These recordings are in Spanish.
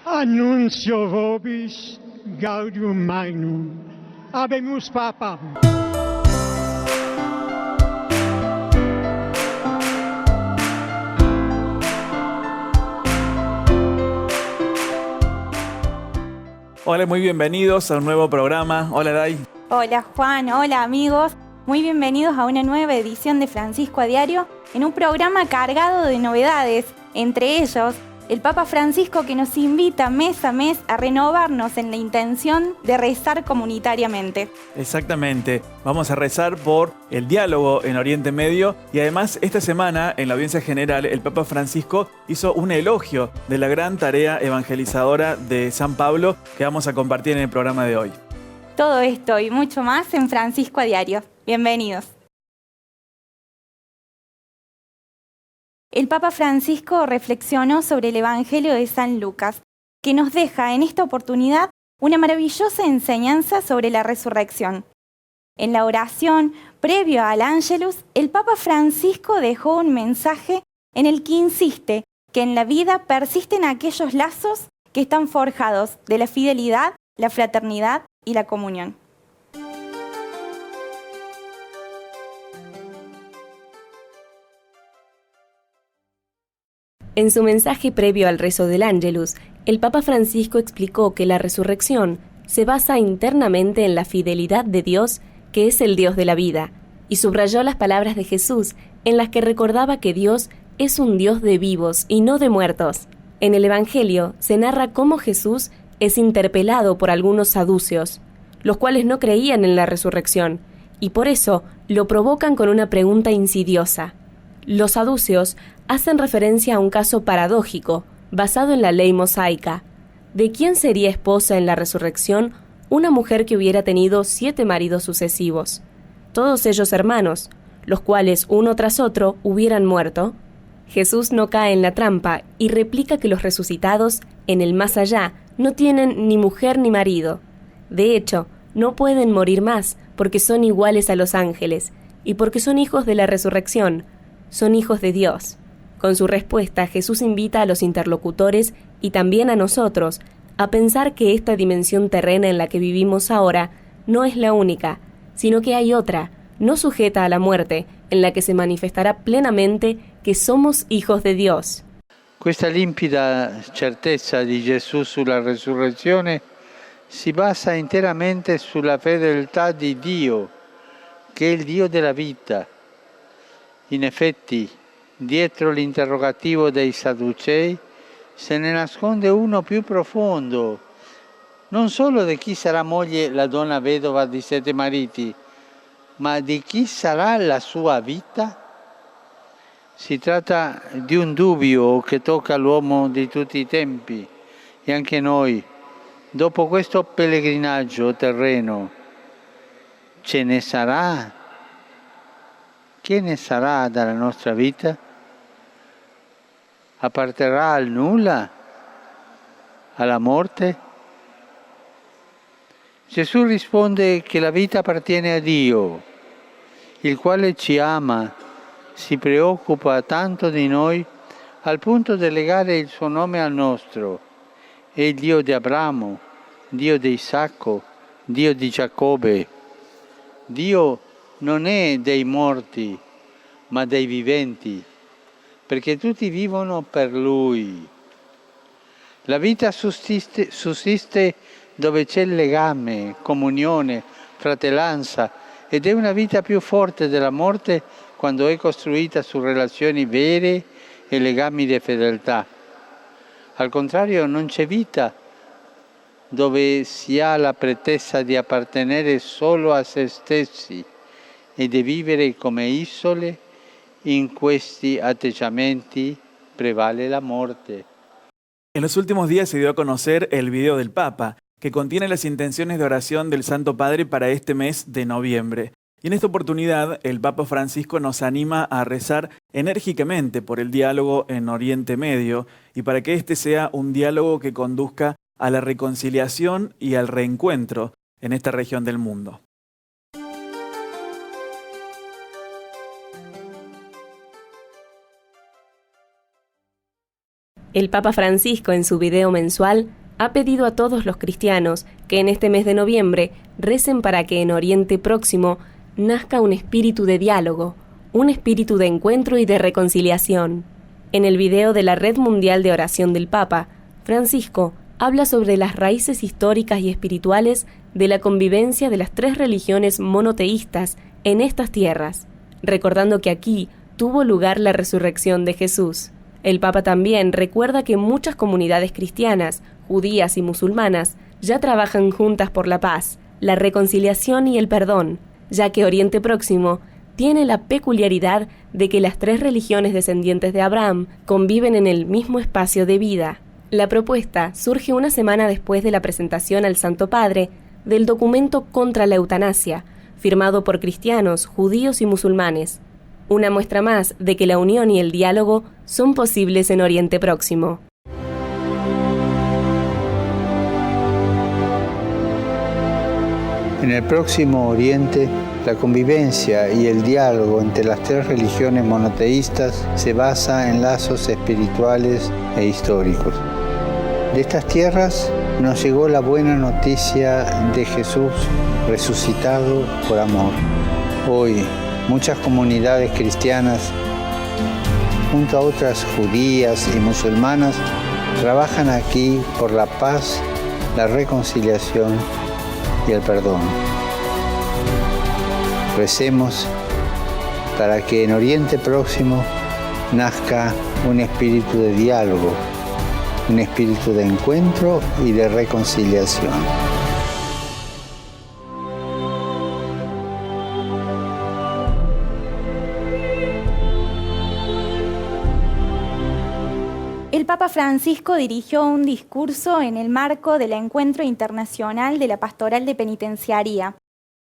Annuncio vobis gaudium magnum. Habemus papam. Hola, muy bienvenidos a un nuevo programa. Hola, Day. Hola Juan, hola amigos. Muy bienvenidos a una nueva edición de Francisco a Diario, en un programa cargado de novedades, entre ellos el Papa Francisco, que nos invita mes a mes a renovarnos en la intención de rezar comunitariamente. Exactamente. Vamos a rezar por el diálogo en Oriente Medio y además esta semana en la audiencia general el Papa Francisco hizo un elogio de la gran tarea evangelizadora de San Pablo que vamos a compartir en el programa de hoy. Todo esto y mucho más en Francisco a Diario. Bienvenidos. El Papa Francisco reflexionó sobre el Evangelio de San Lucas, que nos deja en esta oportunidad una maravillosa enseñanza sobre la resurrección. En la oración, previo al Ángelus, el Papa Francisco dejó un mensaje en el que insiste que en la vida persisten aquellos lazos que están forjados de la fidelidad, la fraternidad y la comunión. En su mensaje previo al rezo del Ángelus, el Papa Francisco explicó que la resurrección se basa internamente en la fidelidad de Dios, que es el Dios de la vida, y subrayó las palabras de Jesús, en las que recordaba que Dios es un Dios de vivos y no de muertos. En el Evangelio se narra cómo Jesús es interpelado por algunos saduceos, los cuales no creían en la resurrección, y por eso lo provocan con una pregunta insidiosa. Los saduceos hacen referencia a un caso paradójico, basado en la ley mosaica. ¿De quién sería esposa en la resurrección una mujer que hubiera tenido 7 maridos sucesivos, todos ellos hermanos, los cuales uno tras otro hubieran muerto? Jesús no cae en la trampa y replica que los resucitados, en el más allá, no tienen ni mujer ni marido. De hecho, no pueden morir más porque son iguales a los ángeles y porque son hijos de la resurrección, son hijos de Dios. Con su respuesta, Jesús invita a los interlocutores y también a nosotros a pensar que esta dimensión terrena en la que vivimos ahora no es la única, sino que hay otra, no sujeta a la muerte, en la que se manifestará plenamente que somos hijos de Dios. Questa limpida certezza di Gesù sulla resurrezione si basa interamente sulla fedeltà di Dio, che è il Dio della vita. In effetti, dietro l'interrogativo dei Sadducei se ne nasconde uno più profondo, non solo di chi sarà moglie la donna vedova di 7 mariti, ma di chi sarà la sua vita. Si tratta di un dubbio che tocca l'uomo di tutti i tempi e anche noi, dopo questo pellegrinaggio terreno, ce ne sarà? Che ne sarà della nostra vita? Apparterrà al nulla? Alla morte? Gesù risponde che la vita appartiene a Dio, il quale ci ama, si preoccupa tanto di noi al punto di legare il suo nome al nostro. È il Dio di Abramo, Dio di Isacco, Dio di Giacobbe. Dio non è dei morti, ma dei viventi, perché tutti vivono per Lui. La vita sussiste dove c'è legame, comunione, fratellanza, ed è una vita più forte della morte quando è costruita su relazioni vere e legami di fedeltà. Al contrario, non c'è vita dove si ha la pretesa di appartenere solo a se stessi e di vivere come isole. In questi atteggiamenti prevale la muerte. En los últimos días se dio a conocer el video del Papa, que contiene las intenciones de oración del Santo Padre para este mes de noviembre. Y en esta oportunidad, el Papa Francisco nos anima a rezar enérgicamente por el diálogo en Oriente Medio y para que este sea un diálogo que conduzca a la reconciliación y al reencuentro en esta región del mundo. El Papa Francisco, en su video mensual, ha pedido a todos los cristianos que en este mes de noviembre recen para que en Oriente Próximo nazca un espíritu de diálogo, un espíritu de encuentro y de reconciliación. En el video de la Red Mundial de Oración del Papa, Francisco habla sobre las raíces históricas y espirituales de la convivencia de las 3 religiones monoteístas en estas tierras, recordando que aquí tuvo lugar la resurrección de Jesús. El Papa también recuerda que muchas comunidades cristianas, judías y musulmanas ya trabajan juntas por la paz, la reconciliación y el perdón, ya que Oriente Próximo tiene la peculiaridad de que las 3 religiones descendientes de Abraham conviven en el mismo espacio de vida. La propuesta surge una semana después de la presentación al Santo Padre del documento contra la eutanasia, firmado por cristianos, judíos y musulmanes. Una muestra más de que la unión y el diálogo son posibles en Oriente Próximo. En el Próximo Oriente, la convivencia y el diálogo entre las 3 religiones monoteístas se basa en lazos espirituales e históricos. De estas tierras nos llegó la buena noticia de Jesús resucitado por amor. Hoy, muchas comunidades cristianas, junto a otras judías y musulmanas, trabajan aquí por la paz, la reconciliación y el perdón. Recemos para que en Oriente Próximo nazca un espíritu de diálogo, un espíritu de encuentro y de reconciliación. El Papa Francisco dirigió un discurso en el marco del Encuentro Internacional de la Pastoral de Penitenciaría.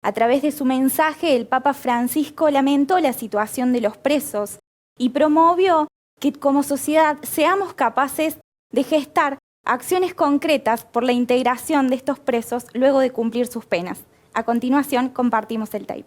A través de su mensaje, el Papa Francisco lamentó la situación de los presos y promovió que como sociedad seamos capaces de gestar acciones concretas por la integración de estos presos luego de cumplir sus penas. A continuación, compartimos el tape.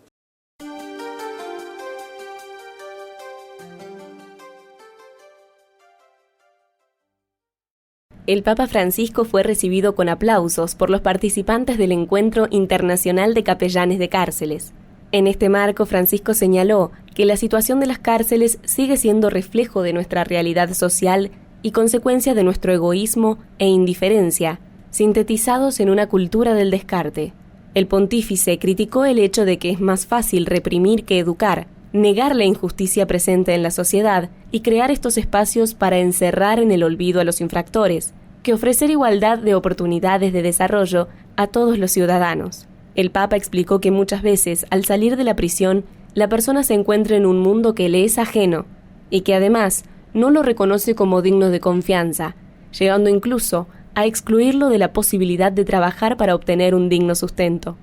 El Papa Francisco fue recibido con aplausos por los participantes del Encuentro Internacional de Capellanes de Cárceles. En este marco, Francisco señaló que la situación de las cárceles sigue siendo reflejo de nuestra realidad social y consecuencia de nuestro egoísmo e indiferencia, sintetizados en una cultura del descarte. El pontífice criticó el hecho de que es más fácil reprimir que educar, negar la injusticia presente en la sociedad y crear estos espacios para encerrar en el olvido a los infractores, que ofrecer igualdad de oportunidades de desarrollo a todos los ciudadanos. El Papa explicó que muchas veces, al salir de la prisión, la persona se encuentra en un mundo que le es ajeno y que además no lo reconoce como digno de confianza, llegando incluso a excluirlo de la posibilidad de trabajar para obtener un digno sustento.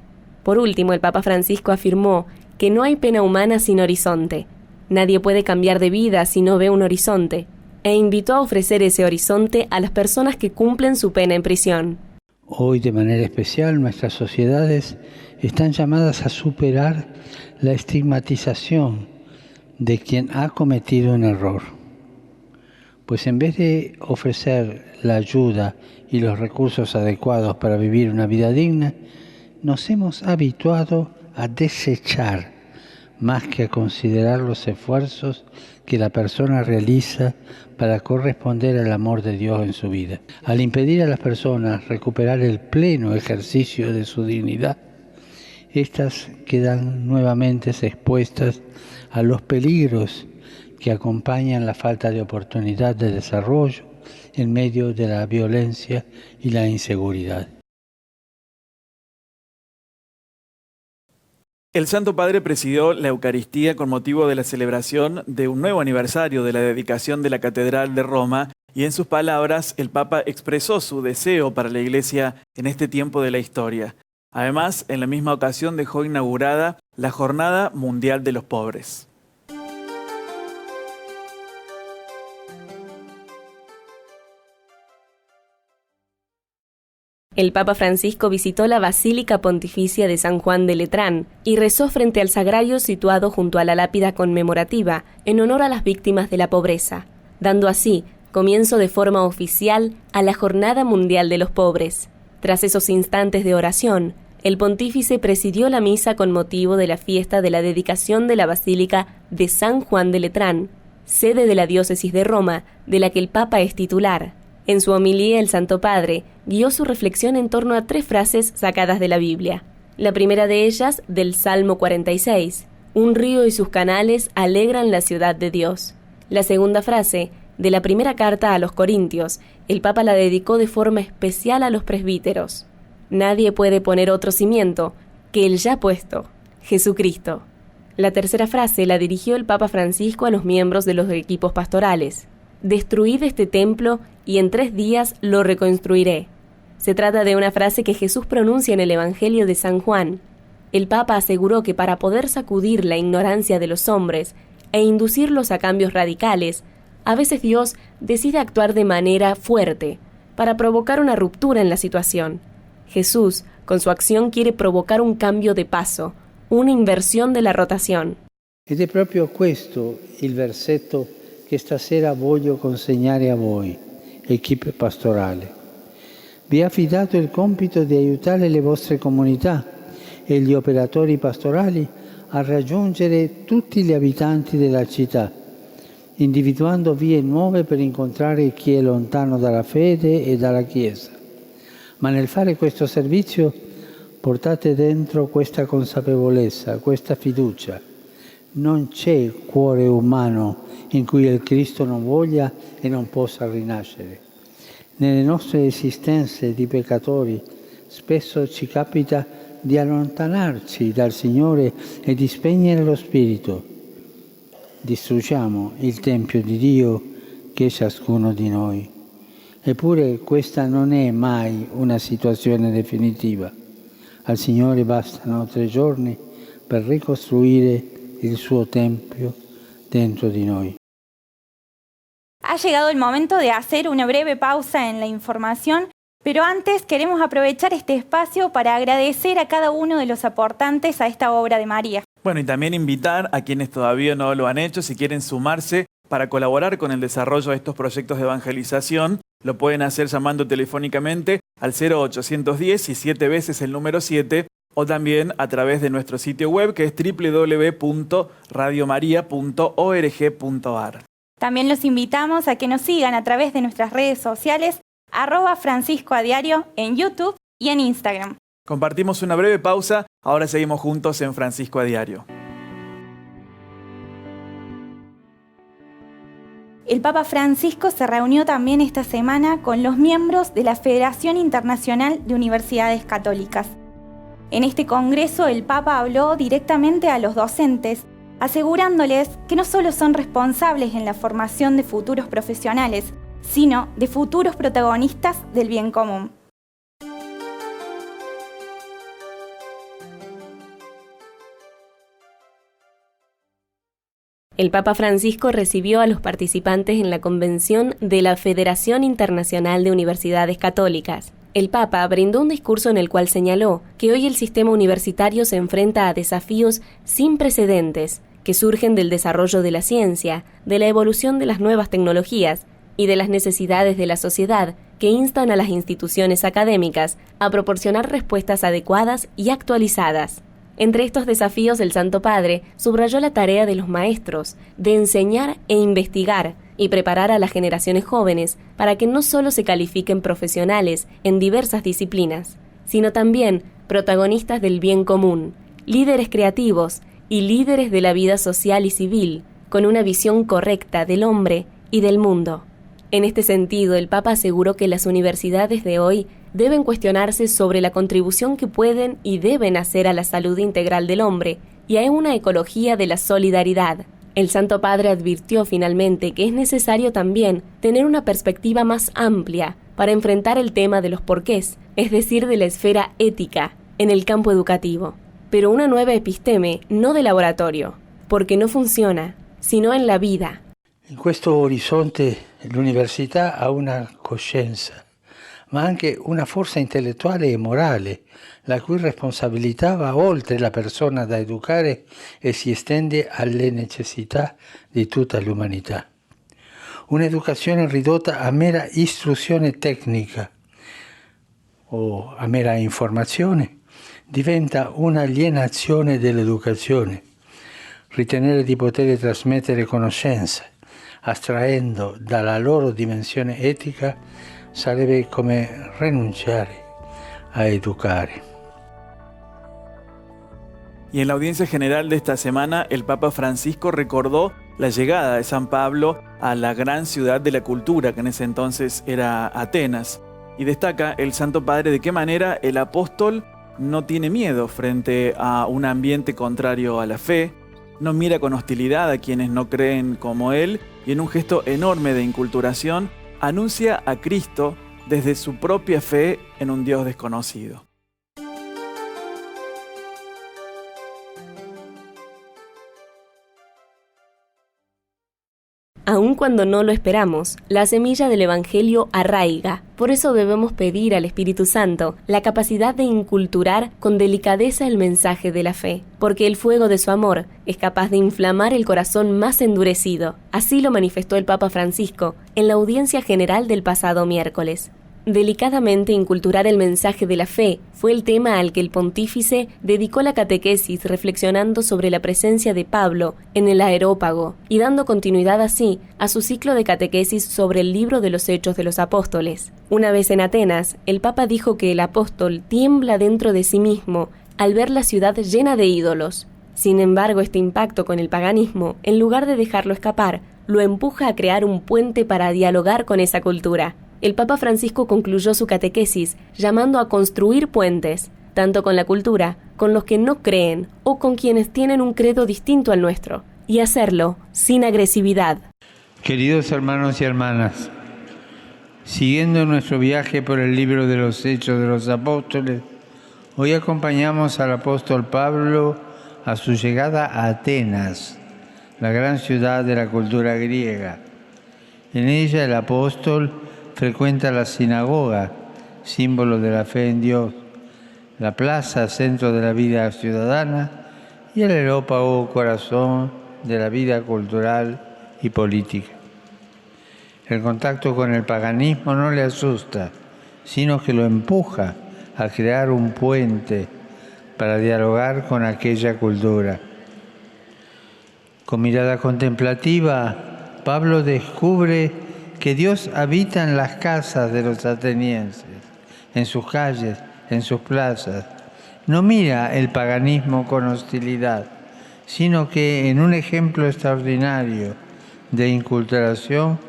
Por último, el Papa Francisco afirmó que no hay pena humana sin horizonte. Nadie puede cambiar de vida si no ve un horizonte, e invitó a ofrecer ese horizonte a las personas que cumplen su pena en prisión. Hoy, de manera especial, nuestras sociedades están llamadas a superar la estigmatización de quien ha cometido un error. Pues en vez de ofrecer la ayuda y los recursos adecuados para vivir una vida digna, nos hemos habituado a desechar más que a considerar los esfuerzos que la persona realiza para corresponder al amor de Dios en su vida. Al impedir a las personas recuperar el pleno ejercicio de su dignidad, éstas quedan nuevamente expuestas a los peligros que acompañan la falta de oportunidad de desarrollo en medio de la violencia y la inseguridad. El Santo Padre presidió la Eucaristía con motivo de la celebración de un nuevo aniversario de la dedicación de la Catedral de Roma y en sus palabras el Papa expresó su deseo para la Iglesia en este tiempo de la historia. Además, en la misma ocasión dejó inaugurada la Jornada Mundial de los Pobres. El Papa Francisco visitó la Basílica Pontificia de San Juan de Letrán y rezó frente al sagrario situado junto a la lápida conmemorativa en honor a las víctimas de la pobreza, dando así comienzo de forma oficial a la Jornada Mundial de los Pobres. Tras esos instantes de oración, el pontífice presidió la misa con motivo de la fiesta de la dedicación de la Basílica de San Juan de Letrán, sede de la diócesis de Roma, de la que el Papa es titular. En su homilía, el Santo Padre guió su reflexión en torno a 3 frases sacadas de la Biblia. La primera de ellas, del Salmo 46, «Un río y sus canales alegran la ciudad de Dios». La segunda frase, de la primera carta a los Corintios, el Papa la dedicó de forma especial a los presbíteros. «Nadie puede poner otro cimiento que el ya puesto, Jesucristo». La tercera frase la dirigió el Papa Francisco a los miembros de los equipos pastorales. «Destruid este templo y en 3 días lo reconstruiré». Se trata de una frase que Jesús pronuncia en el Evangelio de San Juan. El Papa aseguró que para poder sacudir la ignorancia de los hombres e inducirlos a cambios radicales, a veces Dios decide actuar de manera fuerte para provocar una ruptura en la situación. Jesús, con su acción, quiere provocar un cambio de paso, una inversión de la rotación. Ed è proprio questo il versetto che stasera voglio consegnare a voi, equipe pastorale. Vi ho affidato il compito di aiutare le vostre comunità e gli operatori pastorali a raggiungere tutti gli abitanti della città, individuando vie nuove per incontrare chi è lontano dalla fede e dalla Chiesa. Ma nel fare questo servizio portate dentro questa consapevolezza, questa fiducia. Non c'è cuore umano in cui il Cristo non voglia e non possa rinascere. Nelle nostre esistenze di peccatori spesso ci capita di allontanarci dal Signore e di spegnere lo Spirito. Distruggiamo il Tempio di Dio che è ciascuno di noi. Eppure questa non è mai una situazione definitiva. Al Signore bastano 3 giorni per ricostruire il suo Tempio dentro di noi. Ha llegado el momento de hacer una breve pausa en la información, pero antes queremos aprovechar este espacio para agradecer a cada uno de los aportantes a esta obra de María. Bueno, y también invitar a quienes todavía no lo han hecho, si quieren sumarse para colaborar con el desarrollo de estos proyectos de evangelización, lo pueden hacer llamando telefónicamente al 0810 y 7 veces el número 7, o también a través de nuestro sitio web que es www.radiomaria.org.ar. También los invitamos a que nos sigan a través de nuestras redes sociales, @FranciscoAdiario en YouTube y en Instagram. Compartimos una breve pausa, ahora seguimos juntos en Francisco a Diario. El Papa Francisco se reunió también esta semana con los miembros de la Federación Internacional de Universidades Católicas. En este congreso el Papa habló directamente a los docentes, asegurándoles que no solo son responsables en la formación de futuros profesionales, sino de futuros protagonistas del bien común. El Papa Francisco recibió a los participantes en la convención de la Federación Internacional de Universidades Católicas. El Papa brindó un discurso en el cual señaló que hoy el sistema universitario se enfrenta a desafíos sin precedentes que surgen del desarrollo de la ciencia, de la evolución de las nuevas tecnologías y de las necesidades de la sociedad que instan a las instituciones académicas a proporcionar respuestas adecuadas y actualizadas. Entre estos desafíos, el Santo Padre subrayó la tarea de los maestros de enseñar e investigar y preparar a las generaciones jóvenes para que no solo se califiquen profesionales en diversas disciplinas, sino también protagonistas del bien común, líderes creativos y líderes de la vida social y civil, con una visión correcta del hombre y del mundo. En este sentido, el Papa aseguró que las universidades de hoy deben cuestionarse sobre la contribución que pueden y deben hacer a la salud integral del hombre y a una ecología de la solidaridad. El Santo Padre advirtió finalmente que es necesario también tener una perspectiva más amplia para enfrentar el tema de los porqués, es decir, de la esfera ética, en el campo educativo. Pero una nueva episteme, no de laboratorio, porque no funciona, sino en la vida. In questo orizzonte l'università ha una coscienza, ma anche una forza intellettuale e morale, la cui responsabilità va oltre la persona da educare e si estende alle necessità di tutta l'umanità. un'educazione ridotta a mera istruzione tecnica o a mera informazione diventa un'alienazione dell'educazione. Ritenere di poter trasmettere conoscenze, astraendo dalla loro dimensione etica, sarebbe come rinunciare a educare. Y en la audiencia general de esta semana, el Papa Francisco recordó la llegada de San Pablo a la gran ciudad de la cultura, que en ese entonces era Atenas. Y destaca el Santo Padre de qué manera el apóstol no tiene miedo frente a un ambiente contrario a la fe, no mira con hostilidad a quienes no creen como él y en un gesto enorme de inculturación anuncia a Cristo desde su propia fe en un Dios desconocido. Aun cuando no lo esperamos, la semilla del Evangelio arraiga. Por eso debemos pedir al Espíritu Santo la capacidad de inculturar con delicadeza el mensaje de la fe, porque el fuego de su amor es capaz de inflamar el corazón más endurecido. Así lo manifestó el Papa Francisco en la audiencia general del pasado miércoles. Delicadamente inculturar el mensaje de la fe fue el tema al que el pontífice dedicó la catequesis reflexionando sobre la presencia de Pablo en el Areópago y dando continuidad así a su ciclo de catequesis sobre el libro de los Hechos de los Apóstoles. Una vez en Atenas, el Papa dijo que el apóstol tiembla dentro de sí mismo al ver la ciudad llena de ídolos. Sin embargo, este impacto con el paganismo, en lugar de dejarlo escapar, lo empuja a crear un puente para dialogar con esa cultura. El Papa Francisco concluyó su catequesis llamando a construir puentes, tanto con la cultura, con los que no creen o con quienes tienen un credo distinto al nuestro, y hacerlo sin agresividad. Queridos hermanos y hermanas, siguiendo nuestro viaje por el libro de los Hechos de los Apóstoles, hoy acompañamos al apóstol Pablo a su llegada a Atenas, la gran ciudad de la cultura griega. En ella el apóstol frecuenta la sinagoga, símbolo de la fe en Dios, la plaza, centro de la vida ciudadana, y el Areópago, corazón de la vida cultural y política. El contacto con el paganismo no le asusta, sino que lo empuja a crear un puente para dialogar con aquella cultura. Con mirada contemplativa, Pablo descubre que Dios habita en las casas de los atenienses, en sus calles, en sus plazas. No mira el paganismo con hostilidad, sino que en un ejemplo extraordinario de inculturación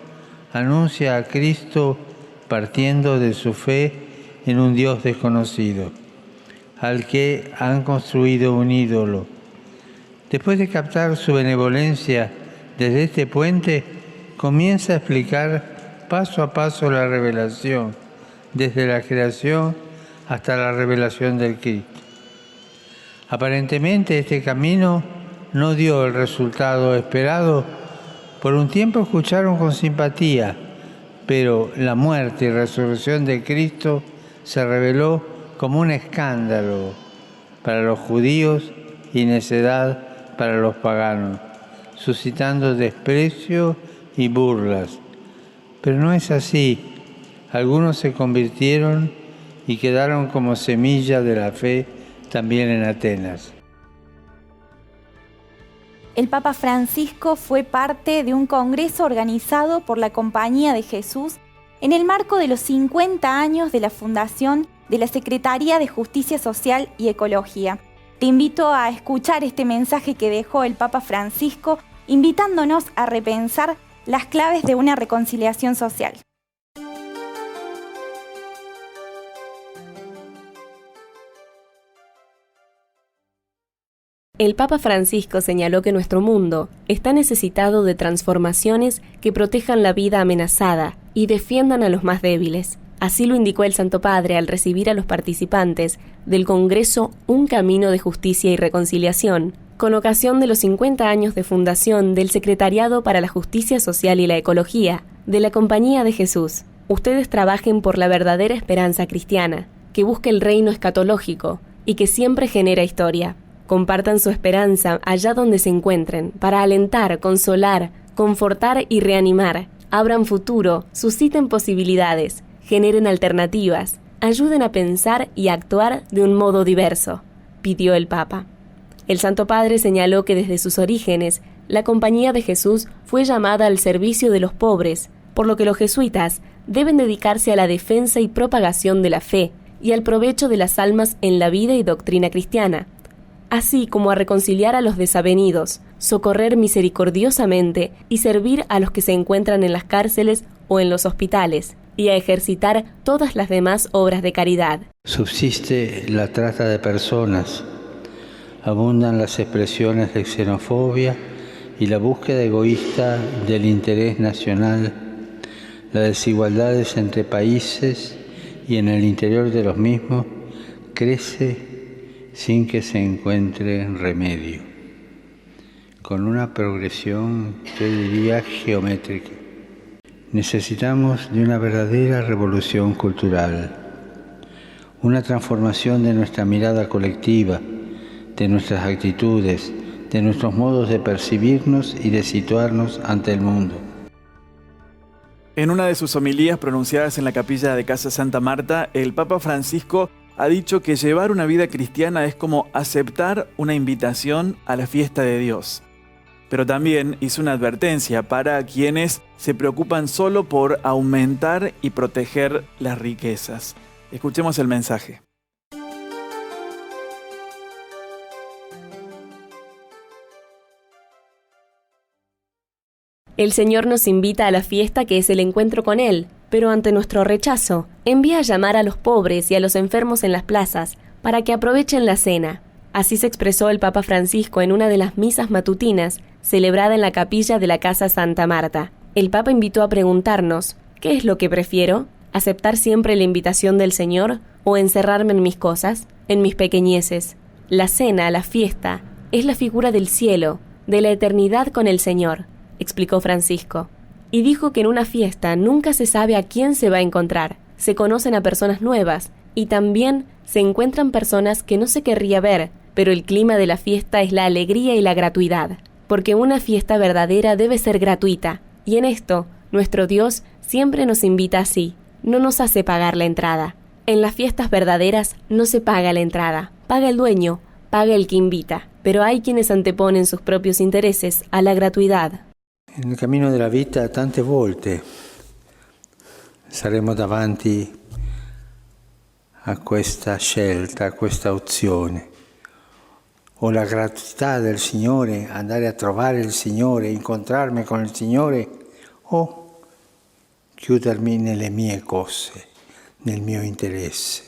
anuncia a Cristo partiendo de su fe en un Dios desconocido, al que han construido un ídolo. Después de captar su benevolencia desde este puente, comienza a explicar paso a paso la revelación, desde la creación hasta la revelación del Cristo. Aparentemente este camino no dio el resultado esperado. Por un tiempo escucharon con simpatía, pero la muerte y resurrección de Cristo se reveló como un escándalo para los judíos y necedad para los paganos, suscitando desprecio y burlas. Pero no es así. Algunos se convirtieron y quedaron como semilla de la fe también en Atenas. El Papa Francisco fue parte de un congreso organizado por la Compañía de Jesús en el marco de los 50 años de la fundación de la Secretaría de Justicia Social y Ecología. Te invito a escuchar este mensaje que dejó el Papa Francisco, invitándonos a repensar las claves de una reconciliación social. El Papa Francisco señaló que nuestro mundo está necesitado de transformaciones que protejan la vida amenazada y defiendan a los más débiles. Así lo indicó el Santo Padre al recibir a los participantes del Congreso Un Camino de Justicia y Reconciliación, con ocasión de los 50 años de fundación del Secretariado para la Justicia Social y la Ecología de la Compañía de Jesús. Ustedes trabajen por la verdadera esperanza cristiana, que busca el reino escatológico y que siempre genera historia. Compartan su esperanza allá donde se encuentren, para alentar, consolar, confortar y reanimar abran futuro, susciten posibilidades, generen alternativas, ayuden a pensar y actuar de un modo diverso, pidió el Papa. El Santo Padre señaló que desde sus orígenes, la Compañía de Jesús fue llamada al servicio de los pobres, por lo que los jesuitas deben dedicarse a la defensa y propagación de la fe y al provecho de las almas en la vida y doctrina cristiana, así como a reconciliar a los desavenidos, socorrer misericordiosamente y servir a los que se encuentran en las cárceles o en los hospitales, y a ejercitar todas las demás obras de caridad. Subsiste la trata de personas, abundan las expresiones de xenofobia y la búsqueda egoísta del interés nacional, las desigualdades entre países y en el interior de los mismos crece sin que se encuentre remedio, con una progresión, yo diría, geométrica. Necesitamos de una verdadera revolución cultural, una transformación de nuestra mirada colectiva, de nuestras actitudes, de nuestros modos de percibirnos y de situarnos ante el mundo. En una de sus homilías pronunciadas en la capilla de Casa Santa Marta, el Papa Francisco ha dicho que llevar una vida cristiana es como aceptar una invitación a la fiesta de Dios. Pero también hizo una advertencia para quienes se preocupan solo por aumentar y proteger las riquezas. Escuchemos el mensaje. El Señor nos invita a la fiesta que es el encuentro con Él, pero ante nuestro rechazo, envía a llamar a los pobres y a los enfermos en las plazas para que aprovechen la cena. Así se expresó el Papa Francisco en una de las misas matutinas celebrada en la capilla de la Casa Santa Marta. El Papa invitó a preguntarnos, ¿qué es lo que prefiero? ¿Aceptar siempre la invitación del Señor o encerrarme en mis cosas, en mis pequeñeces? La cena, la fiesta, es la figura del cielo, de la eternidad con el Señor, explicó Francisco. Y dijo que en una fiesta nunca se sabe a quién se va a encontrar. Se conocen a personas nuevas y también se encuentran personas que no se querría ver, pero el clima de la fiesta es la alegría y la gratuidad, porque una fiesta verdadera debe ser gratuita, y en esto nuestro Dios siempre nos invita así, no nos hace pagar la entrada. En las fiestas verdaderas no se paga la entrada, paga el dueño, paga el que invita, pero hay quienes anteponen sus propios intereses a la gratuidad. Nel cammino della vita tante volte saremo davanti a questa scelta, a questa opzione. O la gratuità del Signore, andare a trovare il Signore, incontrarmi con il Signore, o chiudermi nelle mie cose, nel mio interesse.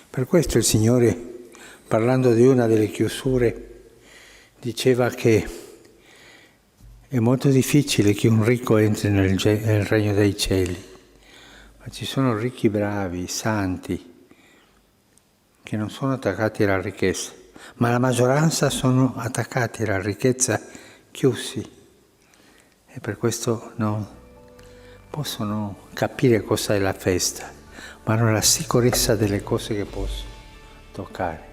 Per questo il Signore, parlando di una delle chiusure, diceva che è molto difficile che un ricco entri nel regno dei cieli, ma ci sono ricchi bravi, santi, che non sono attaccati alla ricchezza, ma la maggioranza sono attaccati alla ricchezza, chiusi, e per questo non possono capire cosa è la festa, ma hanno la sicurezza delle cose che possono toccare.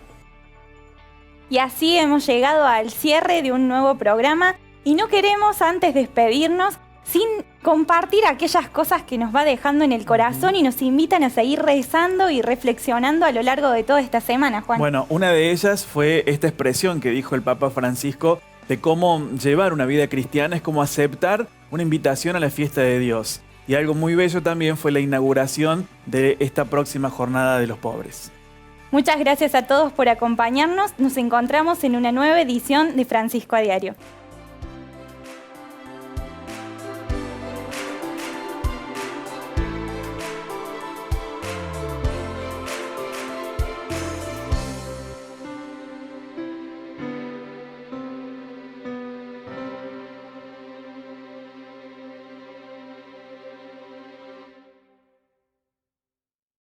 Y así hemos llegado al cierre de un nuevo programa y no queremos antes despedirnos sin compartir aquellas cosas que nos va dejando en el corazón y nos invitan a seguir rezando y reflexionando a lo largo de toda esta semana, Juan. Bueno, una de ellas fue esta expresión que dijo el Papa Francisco de cómo llevar una vida cristiana es como aceptar una invitación a la fiesta de Dios. Y algo muy bello también fue la inauguración de esta próxima Jornada de los Pobres. Muchas gracias a todos por acompañarnos. Nos encontramos en una nueva edición de Francisco a Diario.